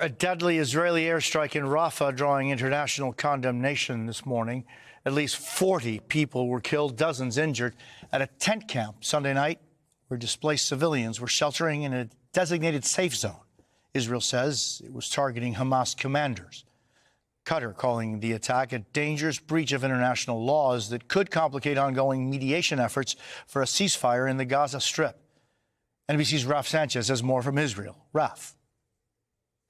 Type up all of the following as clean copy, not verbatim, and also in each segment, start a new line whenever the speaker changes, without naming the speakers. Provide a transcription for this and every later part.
A deadly Israeli airstrike in Rafah drawing international condemnation this morning. At least 40 people were killed, dozens injured at a tent camp Sunday night where displaced civilians were sheltering in a designated safe zone. Israel says it was targeting Hamas commanders. Qatar calling the attack a dangerous breach of international laws that could complicate ongoing mediation efforts for a ceasefire in the Gaza Strip. NBC's Raf Sanchez has more from Israel. Raf.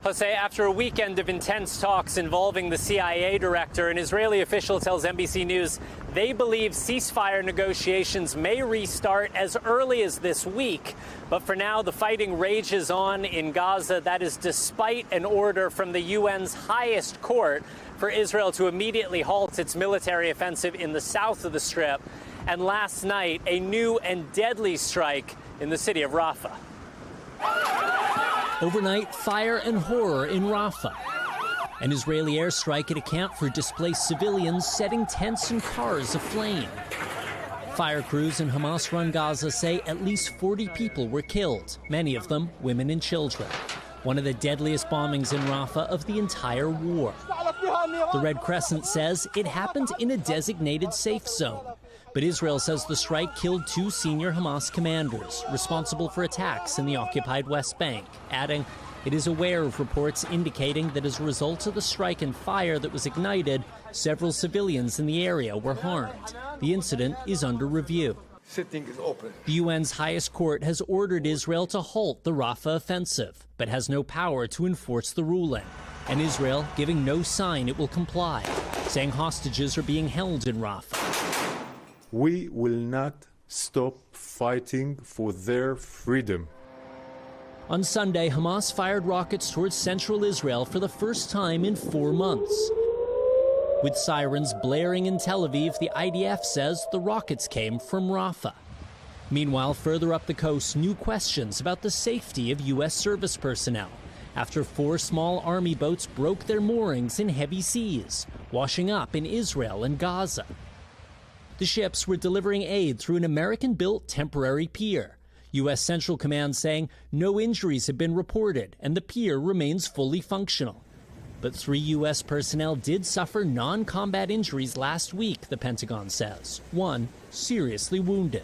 Jose, after a weekend of intense talks involving the CIA director, an Israeli official tells NBC News they believe ceasefire negotiations may restart as early as this week. But for now, the fighting rages on in Gaza. That is despite an order from the UN's highest court for Israel to immediately halt its military offensive in the south of the Strip. And last night, a new and deadly strike in the city of Rafah.
Overnight, fire and horror in Rafah. An Israeli airstrike at a camp for displaced civilians, setting tents and cars aflame. Fire crews in Hamas-run Gaza say at least 40 people were killed, many of them women and children. One of the deadliest bombings in Rafah of the entire war. The Red Crescent says it happened in a designated safe zone. But Israel says the strike killed 2 senior Hamas commanders responsible for attacks in the occupied West Bank, adding it is aware of reports indicating that as a result of the strike and fire that was ignited, several civilians in the area were harmed. The incident is under review.
Sitting is open.
The UN's highest court has ordered Israel to halt the Rafah offensive, but has no power to enforce the ruling. And Israel giving no sign it will comply, saying hostages are being held in Rafah.
We will not stop fighting for their freedom.
On Sunday, Hamas fired rockets towards central Israel for the first time in 4 months. With sirens blaring in Tel Aviv, the IDF says the rockets came from Rafah. Meanwhile, further up the coast, new questions about the safety of U.S. service personnel after 4 small army boats broke their moorings in heavy seas, washing up in Israel and Gaza. The ships were delivering aid through an American-built temporary pier. U.S. Central Command saying no injuries have been reported and the pier remains fully functional. But 3 U.S. personnel did suffer non-combat injuries last week, the Pentagon says. 1 seriously wounded.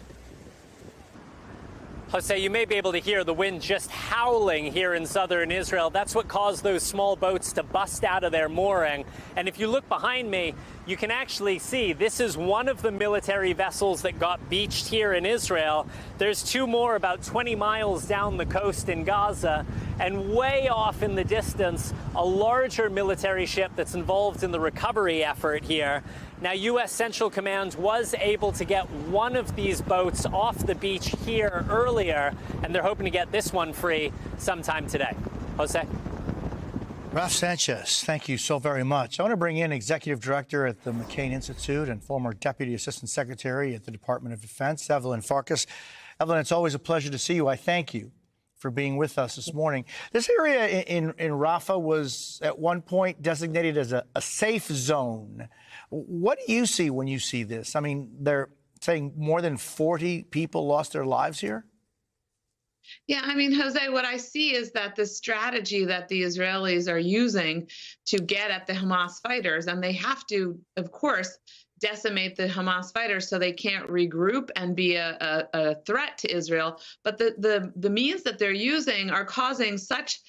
Jose, you may be able to hear the wind just howling here in southern Israel. That's what caused those small boats to bust out of their mooring. And if you look behind me, you can actually see this is one of the military vessels that got beached here in Israel. There's 2 more about 20 miles down the coast in Gaza. And way off in the distance, a larger military ship that's involved in the recovery effort here. Now, U.S. Central Command was able to get one of these boats off the beach here earlier, and they're hoping to get this one free sometime today. Jose?
Raf Sanchez, thank you so very much. I want to bring in Executive Director at the McCain Institute and former Deputy Assistant Secretary at the Department of Defense, Evelyn Farkas. Evelyn, it's always a pleasure to see you. I thank you for being with us this morning. This area in Rafah was at one point designated as a safe zone. What do you see when you see this? I mean, they're saying more than 40 people lost their lives here?
Yeah, I mean, Jose, what I see is that the strategy that the Israelis are using to get at the Hamas fighters, and they have to, of course, decimate the Hamas fighters so they can't regroup and be a threat to Israel. But the means that they're using are causing such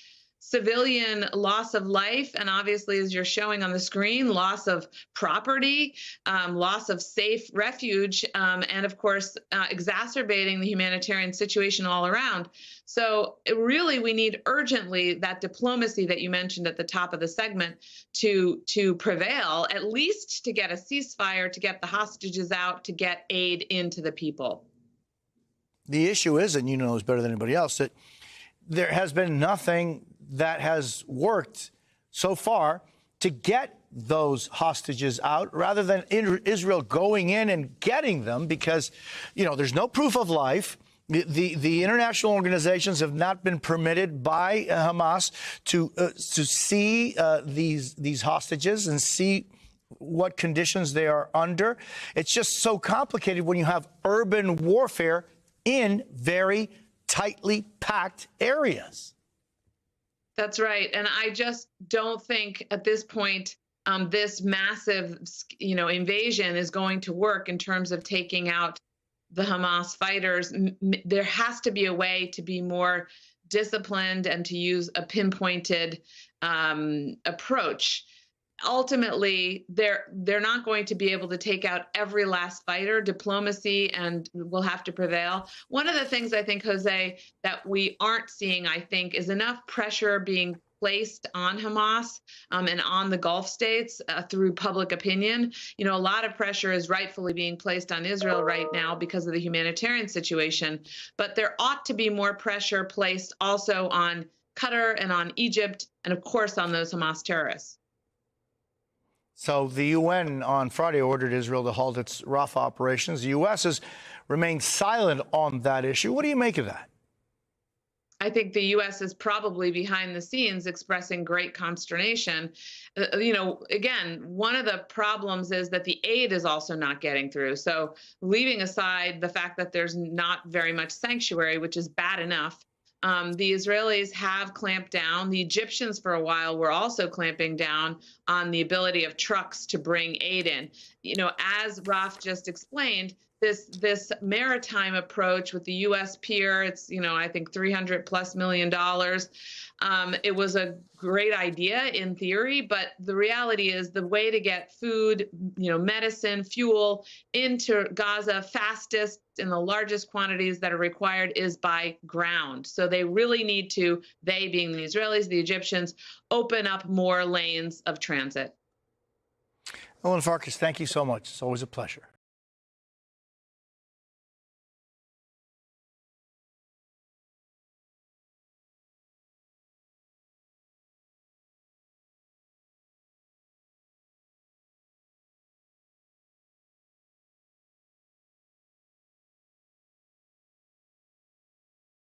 civilian loss of life, and obviously, as you're showing on the screen, loss of property, loss of safe refuge, and of course, exacerbating the humanitarian situation all around. So really, we need urgently that diplomacy that you mentioned at the top of the segment to prevail, at least to get a ceasefire, to get the hostages out, to get aid into the people.
The issue is, and you know this better than anybody else, that there has been nothing that has worked so far to get those hostages out rather than Israel going in and getting them because, you know, there's no proof of life. The international organizations have not been permitted by Hamas to see these hostages and see what conditions they are under. It's just so complicated when you have urban warfare in very tightly packed areas.
That's right. And I just don't think at this point this massive, invasion is going to work in terms of taking out the Hamas fighters. There has to be a way to be more disciplined and to use a pinpointed approach. Ultimately, they're not going to be able to take out every last fighter. Diplomacy and will have to prevail. One of the things I think, Jose, that we aren't seeing, I think, is enough pressure being placed on Hamas and on the Gulf states through public opinion. A lot of pressure is rightfully being placed on Israel right now because of the humanitarian situation, but there ought to be more pressure placed also on Qatar and on Egypt and, of course, on those Hamas terrorists.
So the UN on Friday ordered Israel to halt its Rafah operations. The U.S. has remained silent on that issue. What do you make of that?
I think the U.S. is probably behind the scenes expressing great consternation. Again, one of the problems is that the aid is also not getting through. So leaving aside the fact that there's not very much sanctuary, which is bad enough, the Israelis have clamped down. The Egyptians, for a while, were also clamping down on the ability of trucks to bring aid in. As Raf just explained, this maritime approach with the U.S. pier, it's, I think $300+ million. It was a great idea in theory, but the reality is the way to get food, medicine, fuel into Gaza fastest in the largest quantities that are required is by ground. So they really need to, they being the Israelis, the Egyptians, open up more lanes of transit.
Ellen Farkas, thank you so much. It's always a pleasure.